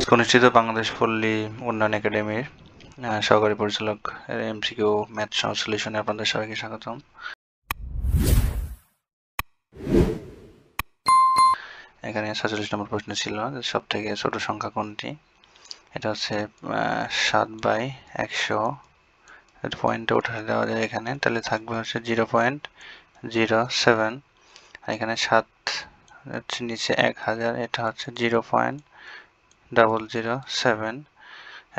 আজকে অনুষ্ঠিত বাংলাদেশ পল্লী উন্নয়ন একাডেমির সহকারী পরিচালক এমসিকিউ ম্যাথ সহ সলিউশনে আপনাদের সবাইকে স্বাগতম। এখানে 47 নম্বর প্রশ্ন ছিল সব থেকে ছোট সংখ্যা কোনটি। এটা হচ্ছে 7/100 পয়েন্টে উঠে দেওয়া যায় এখানে, তাহলে থাকবে হচ্ছে 0.07। এখানে 7 হচ্ছে নিচে 1000, এটা হচ্ছে 0.007,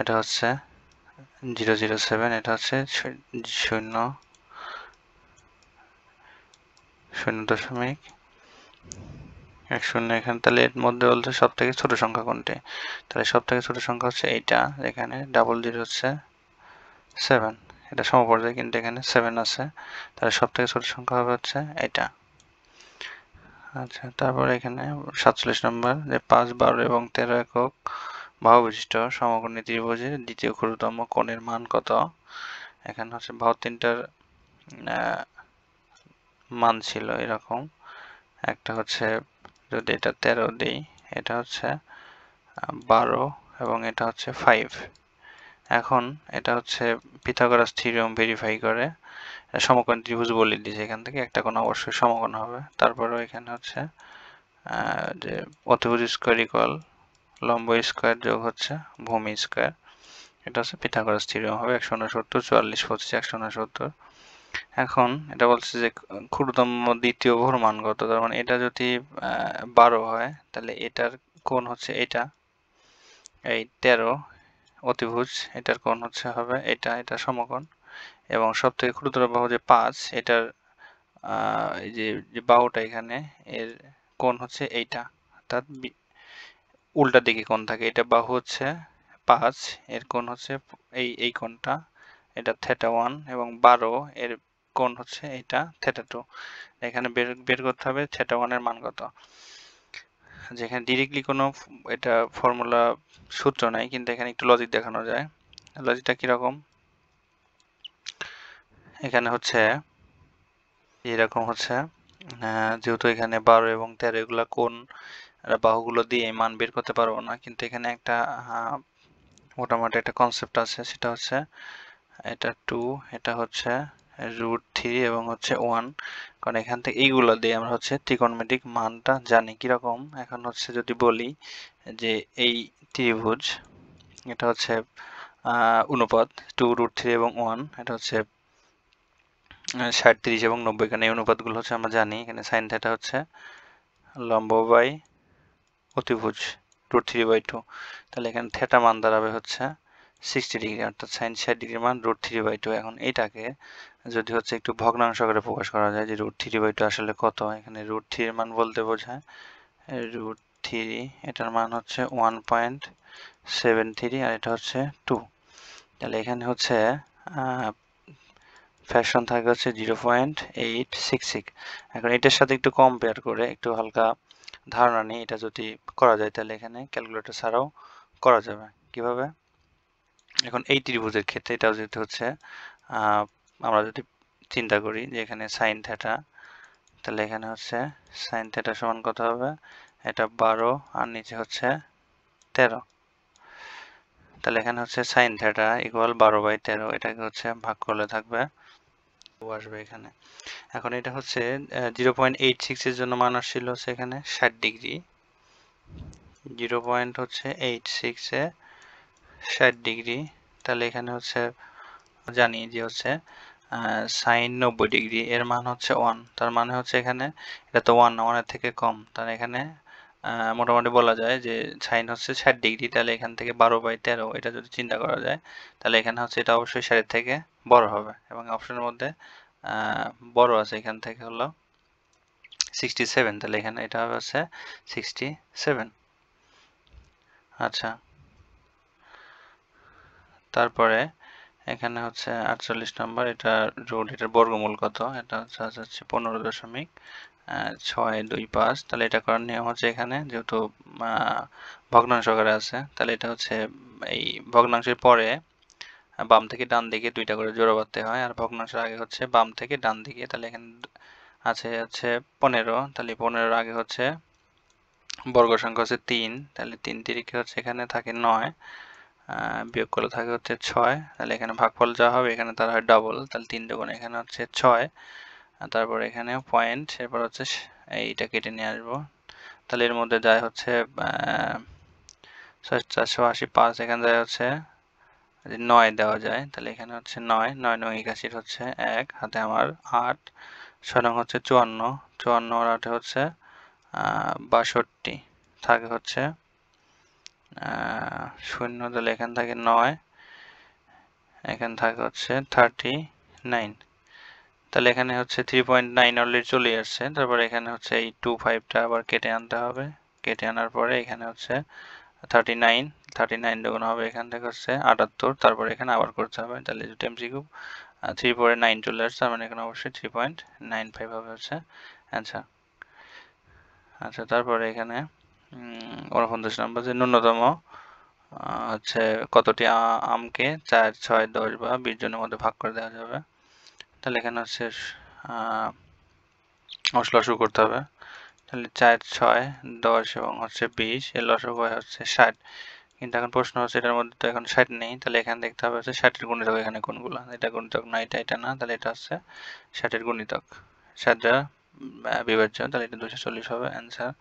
এটা হচ্ছে 007, এটা হচ্ছে 0.10। এখানে তাহলে এর মধ্যে বলতে সব থেকে ছোট সংখ্যা কোনটি, তাহলে সব থেকে ছোট সংখ্যা হচ্ছে এইটা, এখানে 00 হচ্ছে 7, এটা সমপর্যায় কিন্তু এখানে 7 আছে, তাহলে সব থেকে ছোট সংখ্যা হবে হচ্ছে এটা। আচ্ছা, তারপর এখানে 47 নম্বর যে 5, 12 এবং 13 একক বাহু বিশিষ্ট সমকোণী ত্রিভুজের দ্বিতীয় ক্ষুদ্রতম কোণের মান কত। এখানে হচ্ছে বাহু তিনটার মান ছিল এরকম, একটা হচ্ছে যদি এটা 13 দিই, এটা হচ্ছে 12 এবং এটা হচ্ছে 5। এখন এটা হচ্ছে পিথাগোরাস থিওরেম ভেরিফাই করে সমকোণ ত্রিভুজ বলে দিয়েছে, এখান থেকে একটা কোণ অবশ্যই সমকোণ হবে। তারপরেও এখানে হচ্ছে যে অতিভুজ স্কয়ার ইকুয়াল লম্ব স্কয়ার যোগ হচ্ছে ভূমি স্কয়ার, এটা হচ্ছে পিথাগোরাস থিওরেম হবে। 169, 44, 25, 169। এখন এটা বলছে যে ক্ষুদ্রতম দ্বিতীয় বাহুর মান কত, তার মানে এটা যদি 12 হয় তাহলে এটার কোণ হচ্ছে এটা, এই 13 অতিভুজ, এটার কোণ হচ্ছে হবে এটা, এটা সমকোণ। এবং সব থেকে ক্ষুদ্র বাহু যে 5, এটার এই যে বাহুটা এখানে এর কোণ হচ্ছে এইটা, অর্থাৎ উল্টা দিকে কোণ থাকে, এটা বাহু হচ্ছে 5, এর কোণ হচ্ছে এই কোণটা, এটা θ1, এবং 12 এর কোণ হচ্ছে এটা θ2। এখানে বের করতে হবে θ1 এর মান কত। যেখানে ডিরেক্টলি কোনো এটা ফর্মুলা সূত্র নাই, কিন্তু এখানে একটু লজিক দেখানো যায়। লজিকটা কিরকম, এখানে হচ্ছে এরকম হচ্ছে যেহেতু এখানে 12 এবং 13 এগুলা কোণ বাহুগুলো দিয়ে মান বের করতে পারবো না, কিন্তু এখানে একটা মোটামুটি একটা কনসেপ্ট আছে, সেটা হচ্ছে এটা 2, এটা হচ্ছে √3 এবং হচ্ছে 1, কারণ এখান থেকে এইগুলো দিয়ে আমরা হচ্ছে ত্রিকোণমিতিক মানটা জানি। কিরকম, এখন হচ্ছে যদি বলি যে এই ত্রিভুজ, এটা হচ্ছে অনুপাত 2√3 এবং 1, এটা হচ্ছে 60, 30 এবং 90, এখানে এই অনুপাতগুলো হচ্ছে আমরা জানি। এখানে সাইন থিটা হচ্ছে লম্ব বাই অতিভুজ √3/2, তাহলে এখানে থিটা মান দাঁড়াবে হচ্ছে 60 ডিগ্রি, অর্থাৎ সাইন 60 ডিগ্রি মান √3/2। এখন এইটাকে যদি হচ্ছে একটু ভগ্নাংশ আকারে প্রকাশ করা যায় যে √3/2 আসলে কত, এখানে √3 এর মান বলতে বোঝায় √3, এটার মান হচ্ছে 1.73 আর এটা হচ্ছে 2, তাহলে এখানে হচ্ছে ফ্যাকশন থাকে হচ্ছে 0.866। এখন এটার সাথে একটু কম্পেয়ার করে একটু হালকা ধারণা নিয়ে এটা যদি করা যায়, তাহলে এখানে ক্যালকুলেটর ছাড়াও করা যাবে। কিভাবে, এখন এই ত্রিভুজের ক্ষেত্রে এটা যদি হচ্ছে আমরা যদি চিন্তা করি যে এখানে সাইন থিটা, তাহলে এখানে হচ্ছে সাইন থিটা সমান কত হবে, এটা 12 আর নিচে হচ্ছে 13, তাহলে এখানে হচ্ছে সাইন থিটা ইকুয়াল 12/13, এটাকে হচ্ছে ভাগ করলে থাকবে আসবে এখানে। এখন এটা হচ্ছে 0.86 এর জন্য মান আসছিল হচ্ছে এখানে 60 ডিগ্রি, 0.86 এ 60 ডিগ্রি, তাহলে এখানে হচ্ছে জানি যে হচ্ছে সাইন 90 ডিগ্রি এর মান হচ্ছে 1, তার মানে হচ্ছে এখানে এটা তো 1 না, 1 এর থেকে কম, তাহলে এখানে মোটামুটি বলা যায় যে সাইন হচ্ছে 60 ডিগ্রি, তাহলে এখান থেকে 12/13 এটা যদি চিন্তা করা যায়, তাহলে এখানে হচ্ছে এটা অবশ্যই 60 থেকে বড় হবে। এবং অপশনের মধ্যে বড় আছে, এখান থেকে হলো 67, তাহলে এখানে এটা হবে হচ্ছে 67। আচ্ছা, তারপরে এখানে হচ্ছে 48 নম্বর, এটা এটার বর্গমূল কত, এটা হচ্ছে 15.625। তাহলে এটা করার নিয়ম হচ্ছে এখানে যেহেতু ভগ্নাংশ আকারে আছে, তাহলে এটা হচ্ছে এই ভগ্নাংশের পরে বাম থেকে ডান দিকে 2টা করে জোড়া বাঁধতে হয়, আর ভগ্নাংশের আগে হচ্ছে বাম থেকে ডান দিকে। তাহলে এখানে আছে হচ্ছে 15, তাহলে 15 আগে হচ্ছে বর্গ সংখ্যা হচ্ছে 3, তাহলে 3 তিরিকে হচ্ছে এখানে থাকে 9, বিয়োগ করলে থাকে হচ্ছে 6, তাহলে এখানে ভাগফল যা হবে এখানে তার হয় ডাবল, তাহলে 3 দুগুণ এখানে হচ্ছে 6, আর তারপর এখানে পয়েন্ট, এরপর হচ্ছে এইটা কেটে নিয়ে আসবো, তাহলে এর মধ্যে যায় হচ্ছে 485, এখানে যায় হচ্ছে 9 দেওয়া যায়, তাহলে এখানে হচ্ছে 9, 9 নং 81 হচ্ছে 1, হাতে আমার 8, 6 নং হচ্ছে 54, 54 আর 8 হচ্ছে 62, থাকে হচ্ছে শূন্য, তাহলে এখান থেকে 9, এখান থাকে হচ্ছে 39, তাহলে এখানে হচ্ছে 3.9 অলরেডি চলে আসছে, তারপর এখানে হচ্ছে এই 25টা আবার কেটে আনতে হবে, কেটে আনার পরে এখানে হচ্ছে 39, 39 দুগুণ হবে এখান থেকে হচ্ছে 78, তারপর এখানে আবার করতে হবে, তাহলে যদি এমসিকিউ 3 পরে 9 চলে আসছে, মানে এখানে অবশ্যই 3.95 হবে হচ্ছে অ্যান্সার। আচ্ছা, তারপরে এখানে 49 নম্বর, যে ন্যূনতম হচ্ছে কতটি আমকে 4, 6, 10 বা 20 জনের মধ্যে ভাগ করে দেওয়া যাবে, তাহলে এখানে হচ্ছে লসাগু করতে হবে, তাহলে 4, 6, 10 এবং হচ্ছে 20, এর লসাগু হয় হচ্ছে 60, কিন্তু এখন প্রশ্ন হচ্ছে এটার মধ্যে তো এখন 60 নেই, তাহলে এখানে দেখতে হবে হচ্ছে 60 এর গুণিতক এখানে কোনগুলো, এটা গুণিতক না, এটা না, তাহলে এটা হচ্ছে 60 এর গুণিতক, 60 দ্বারা বিভাজ্য, তাহলে এটা 240 হবে অ্যান্সার।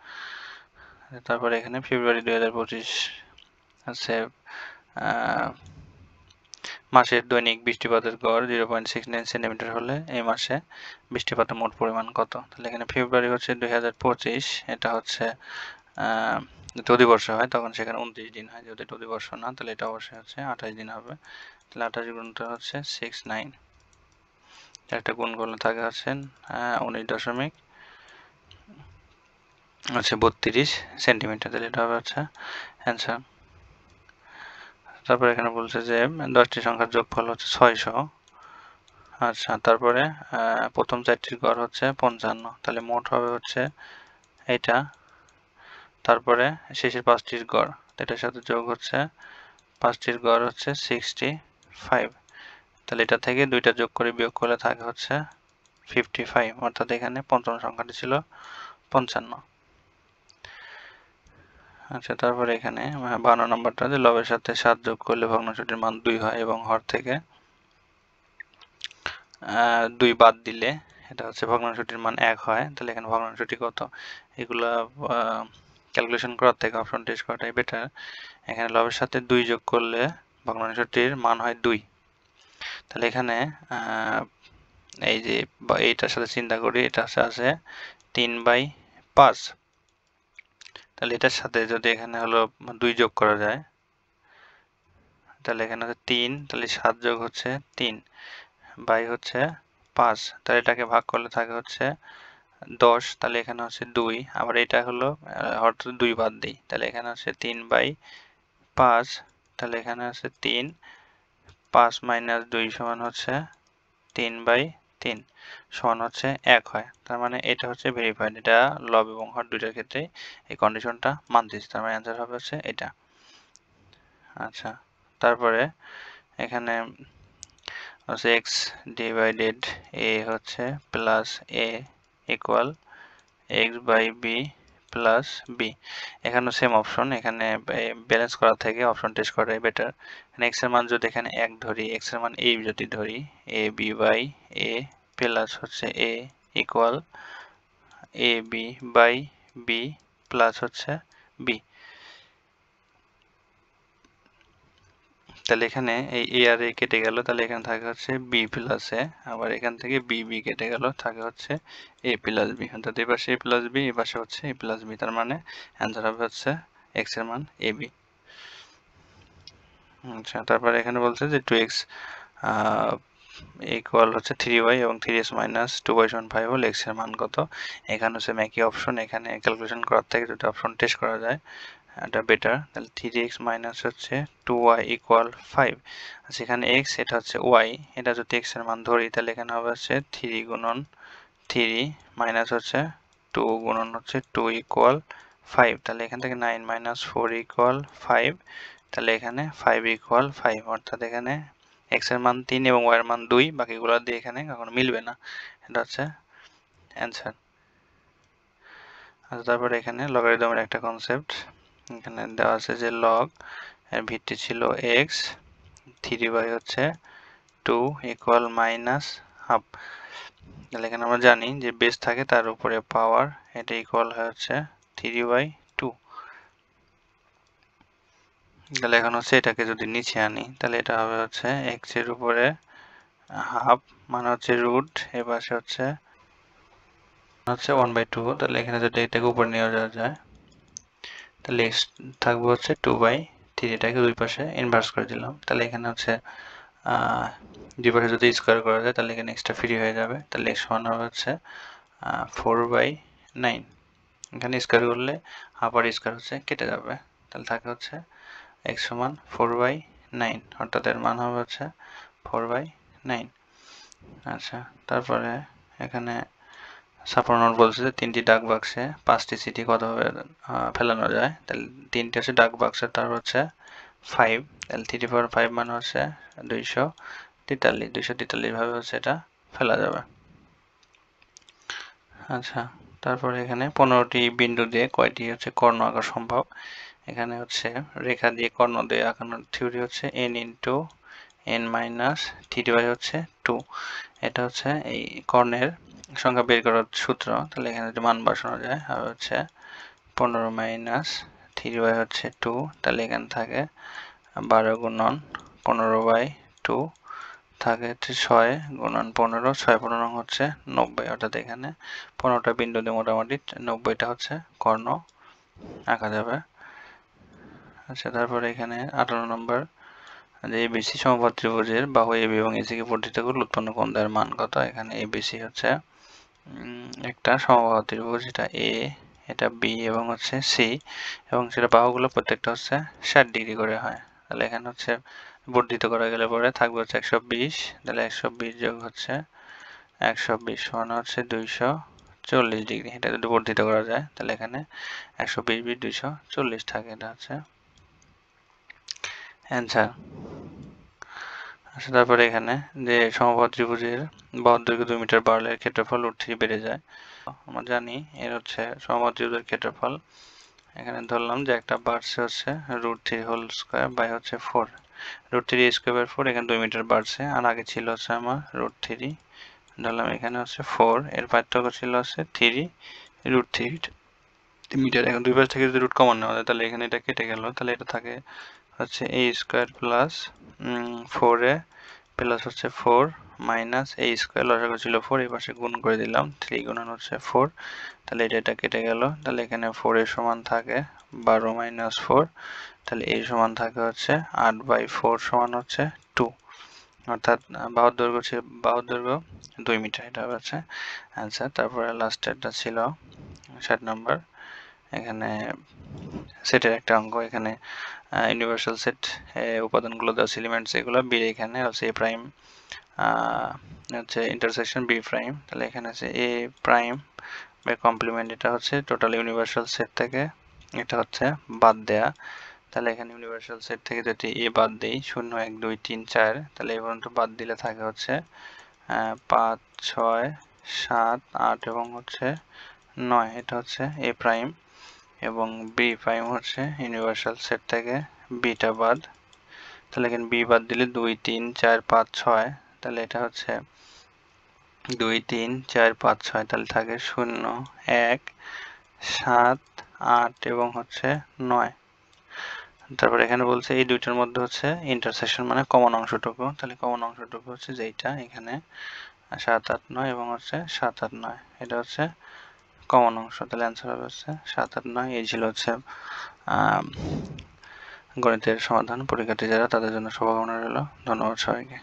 তারপরে এখানে ফেব্রুয়ারি 2025 আছে মাসের দৈনিক বৃষ্টিপাতের গড় 0.69 সেন্টিমিটার হলে এই মাসে বৃষ্টিপাতের মোট পরিমাণ কত, তাহলে এখানে ফেব্রুয়ারি হচ্ছে 2025, এটা হচ্ছে যদি অধিবর্ষ হয় তখন সেখানে 29 দিন হয়, যদি এটা অধিবর্ষ না তাহলে এটা অবশ্যই হচ্ছে 28 দিন হবে, তাহলে 28 গুণটা হচ্ছে 69, একটা গুণ করলে থাকে হচ্ছে 19.32 সেন্টিমিটার, তাহলে এটা হবে হচ্ছে অ্যান্সার। তারপর এখানে বলছে যে 10টি সংখ্যার যোগফল হচ্ছে 600, আচ্ছা, তারপরে প্রথম 4টির গড় হচ্ছে 55, তাহলে মোট হবে হচ্ছে এটা, তারপরে শেষের 5টির গড়, এটার সাথে যোগ হচ্ছে 5টির গড় হচ্ছে 65, তাহলে এটা থেকে 2টা যোগ করে বিয়োগ করলে থাকে হচ্ছে 55, অর্থাৎ এখানে পঞ্চম সংখ্যাটি ছিল 55। আচ্ছা, তারপরে এখানে 52 নম্বরটা, যে লবের সাথে 7 যোগ করলে ভগ্নাংশটির মান 2 হয় এবং হর থেকে 2 বাদ দিলে এটা হচ্ছে ভগ্নাংশটির মান 1 হয়, তাহলে এখানে ভগ্নাংশটি কত, এগুলা ক্যালকুলেশন করার থেকে অপশন টেস্ট করাটাই বেটার। এখানে লবের সাথে 2 যোগ করলে ভগ্নাংশটির মান হয় 2, তাহলে এখানে এই যে এইটার সাথে চিন্তা করি, এটা আছে 3/5, তাহলে এটার সাথে যদি এখানে হলো 2 যোগ করা যায়, তাহলে এখানে হচ্ছে 3, তাহলে 7 যোগ হচ্ছে 3 বাই হচ্ছে 5, তাহলে এটাকে ভাগ করলে থাকে হচ্ছে 10, তাহলে এখানে হচ্ছে 2, আবার এটা হলো অর্থাৎ 2 বাদ দিই, তাহলে এখানে হচ্ছে 3/5, তাহলে এখানে আছে 3, 5 মাইনাস 2 সমান হচ্ছে 3/3 সমান হচ্ছে 1 হয়, তার মানে এটা হচ্ছে ভেরিফাইড, এটা লব এবং হর দুইটার ক্ষেত্রে এই কন্ডিশনটা মানতেছে, তার মানে অ্যান্সার হবে হচ্ছে এটা। আচ্ছা, তারপরে এখানে হচ্ছে x ডিভাইডেড a হচ্ছে plus a equal x by b plus b, এখানে সেম অপশন, এখানে ব্যালেন্স করা থেকে অপশন টেস্ট করাই বেটার। এখানে x এর মান যদি এখানে 1 ধরি, x এর মান a যদি ধরি, a b by a plus হচ্ছে a equal a b by b plus হচ্ছে b, তাহলে এখানে এই a আর a কেটে গেল, তাহলে এখানে থাকে হচ্ছে b প্লাস a, আবার এখান থেকে b b কেটে গেল, থাকে হচ্ছে a প্লাস b, অর্থাৎ এই পাশে a প্লাস b, এই পাশে হচ্ছে a প্লাস b, তার মানে অ্যান্সার হবে হচ্ছে x এর মান ab। আচ্ছা, তারপরে এখানে বলছে যে 2x ইকুয়াল হচ্ছে 3y এবং 3x মাইনাস 2y সমান 5 হলে x এর মান কত, এখানে হচ্ছে একই অপশন, এখানে ক্যালকুলেশন করার থেকে যদি অপশন টেস্ট করা যায় এটা বেটার, তাহলে 3x মাইনাস হচ্ছে 2y ইকুয়াল 5, আচ্ছা এখানে x, এটা হচ্ছে y, এটা যদি x এর মান ধরি তাহলে এখানে হবে হচ্ছে 3 গুণন 3 মাইনাস হচ্ছে 2 গুণন হচ্ছে 2 ইকুয়াল 5, তাহলে এখান থেকে 9 মাইনাস 4 ইকুয়াল 5, তাহলে এখানে 5 ইকুয়াল 5, অর্থাৎ এখানে x এর মান 3 এবং y এর মান 2, বাকিগুলো দিয়ে এখানে কখনো মিলবে না, এটা হচ্ছে অ্যান্সার। আচ্ছা, তারপরে এখানে লগারিদমের একটা কনসেপ্ট এখানে দেওয়া আছে যে লগ এর ভিত্তি ছিল x, 3/2 হচ্ছে 2 ইকুয়াল মাইনাস হাফ। তাহলে এখানে আমরা জানি যে বেস থাকে তার উপরে পাওয়ার, এটা ইকুয়াল হয় হচ্ছে 3/2। তাহলে এখন হচ্ছে এটাকে যদি নিচে আনি তাহলে এটা হবে হচ্ছে x এর উপরে হাফ মানে হচ্ছে রুট, এ পাশে হচ্ছে 1/2। তাহলে এখানে যদি এটাকে উপরে নিয়ে যাওয়া যায় তাহলে x থাকবে হচ্ছে 2/3। এটাকে দুই পাশে ইনভার্স করে দিলাম। তাহলে এখানে হচ্ছে দুই পাশে যদি স্কোয়ার করা যায় তাহলে এখানে এক্সট্রা ফ্রি হয়ে যাবে। তাহলে x সমান হবে হচ্ছে 4/9। এখানে স্কোয়ার করলে হাফ আর স্কোয়ার হচ্ছে কেটে যাবে। তাহলে থাকে হচ্ছে x সমান 4/9, অর্থাৎ এর মান হবে হচ্ছে 4/9। আচ্ছা, তারপরে এখানে সাপোর্ট বলছে যে 3টি ডাক বাক্সে 5টি সিটি কতভাবে ফেলানো যায়। তাহলে 3টি হচ্ছে ডাক বাক্স, তার হচ্ছে 5। তাহলে 3/5 মানে হচ্ছে 243 ভাবে হচ্ছে এটা ফেলা যাবে। আচ্ছা, তারপরে এখানে 15টি বিন্দু দিয়ে কয়টি হচ্ছে কর্ণ আঁকা সম্ভব। এখানে হচ্ছে রেখা দিয়ে কর্ণ দিয়ে আঁকানোর থিওরি হচ্ছে n ইন্টু n মাইনাস 3/2 হচ্ছে 2। এটা হচ্ছে এই কর্ণের সংখ্যা বের করার সূত্র। তাহলে এখানে যদি মান বসানো যায় হবে হচ্ছে 15 মাইনাস 3/2 হচ্ছে 2। তাহলে এখানে থাকে 12 গুণন 15/2 থাকে হচ্ছে 6 গুণন 15, 6×15 হচ্ছে 90। অর্থাৎ এখানে 15টা বিন্দু দিয়ে মোটামুটি 90টা হচ্ছে কর্ণ আঁকা যাবে। আচ্ছা, তারপরে এখানে 18 নম্বর যে এবিসি সমবাহু ত্রিভুজের বাহু এবি এবং এসি কে পরিচিত করলে উৎপন্ন কোণ দ্বয়ের মান কত। এখানে এবিসি হচ্ছে একটা সমবাহু ত্রিভুজ, এটা এ, এটা বি এবং হচ্ছে সি, এবং সেটা বাহুগুলো প্রত্যেকটা হচ্ছে 60 ডিগ্রি করে হয়। তাহলে এখানে হচ্ছে বর্ধিত করা গেলে পরে থাকবে হচ্ছে 120। তাহলে 120 যোগ হচ্ছে 120 সমান হচ্ছে 240 ডিগ্রি। এটা যদি বর্ধিত করা যায় তাহলে এখানে 120 240 থাকে। এটা হচ্ছে অ্যান্সার। আচ্ছা, তারপরে এখানে যে সমবাহু ত্রিভুজের বাহুর দৈর্ঘ্য 2 মিটার বাড়লে এর ক্ষেত্রফল √3 বেড়ে যায়। আমরা জানি এর হচ্ছে সমবাহু ত্রিভুজের ক্ষেত্রফল, এখানে ধরলাম যে একটা বাড়ছে হচ্ছে √3 হোল স্কয়ার বাই হচ্ছে 4, √3 স্কয়ার 4, এখানে 2 মিটার বাড়ছে আর আগে ছিল হচ্ছে আমার √3, ধরলাম এখানে হচ্ছে 4, এর পার্থক্য ছিল হচ্ছে 3 √3 মিটার। এখন দুই পাশ থেকে যদি রুট কমন নেওয়া যায় তাহলে এখানে এটা কেটে গেল। তাহলে এটা থাকে হচ্ছে a square plus 4a plus হচ্ছে 4 মাইনাস a স্কয়ার, লসাগু ছিল 4, এই পাশে গুণ করে দিলাম 3 গুণন হচ্ছে 4। তাহলে এটা কেটে গেল। তাহলে এখানে 4 এর সমান থাকে 12 মাইনাস 4। তাহলে a সমান থাকে হচ্ছে 8/4 সমান হচ্ছে 2, অর্থাৎ বাহুর দৈর্ঘ্য 2 মিটার। এটা হচ্ছে অ্যান্সার। তারপরে লাস্টেরটা ছিল 60 নম্বর। এখানে সেটের একটা অঙ্ক, এখানে ইউনিভার্সাল সেট উপাদানগুলো দেওয়া এলিমেন্টস এগুলো বি, এখানে হচ্ছে এ প্রাইম হচ্ছে ইন্টারসেকশন বি প্রাইম। তাহলে এখানে আছে এ প্রাইম বাই কমপ্লিমেন্ট, এটা হচ্ছে টোটাল ইউনিভার্সাল সেট থেকে এটা হচ্ছে বাদ দেয়া। তাহলে এখানে ইউনিভার্সাল সেট থেকে যদি এ বাদ দেই 0 1 2 3 4, তাহলে এই পর্যন্ত বাদ দিলে থাকে হচ্ছে 5 6 7 8 এবং হচ্ছে 9। এটা হচ্ছে এ প্রাইম এবং বি প্রাইম হচ্ছে ইউনিভার্সাল সেট থেকে বিটা বাদ। তাহলে এখানে বি বাদ দিলে 2 3 4 5 6, তাহলে এটা হচ্ছে 2 3 4 5 6, তাহলে থাকে 0 1 7 8 এবং হচ্ছে 9। তারপর এখানে বলছে এই দুইটার মধ্যে হচ্ছে ইন্টারসেকশন মানে কমন অংশটুকু। তাহলে কমন অংশটুকু হচ্ছে যেটা এখানে 7 8 9 এবং হচ্ছে 7 8 9, এটা হচ্ছে কমন অংশ। তাহলে অ্যান্সার হবে হচ্ছে 7 8 9। এই ছিল হচ্ছে গণিতের সমাধান। পরীক্ষার্থী যারা তাদের জন্য শুভকামনা রইল। ধন্যবাদ সবাইকে।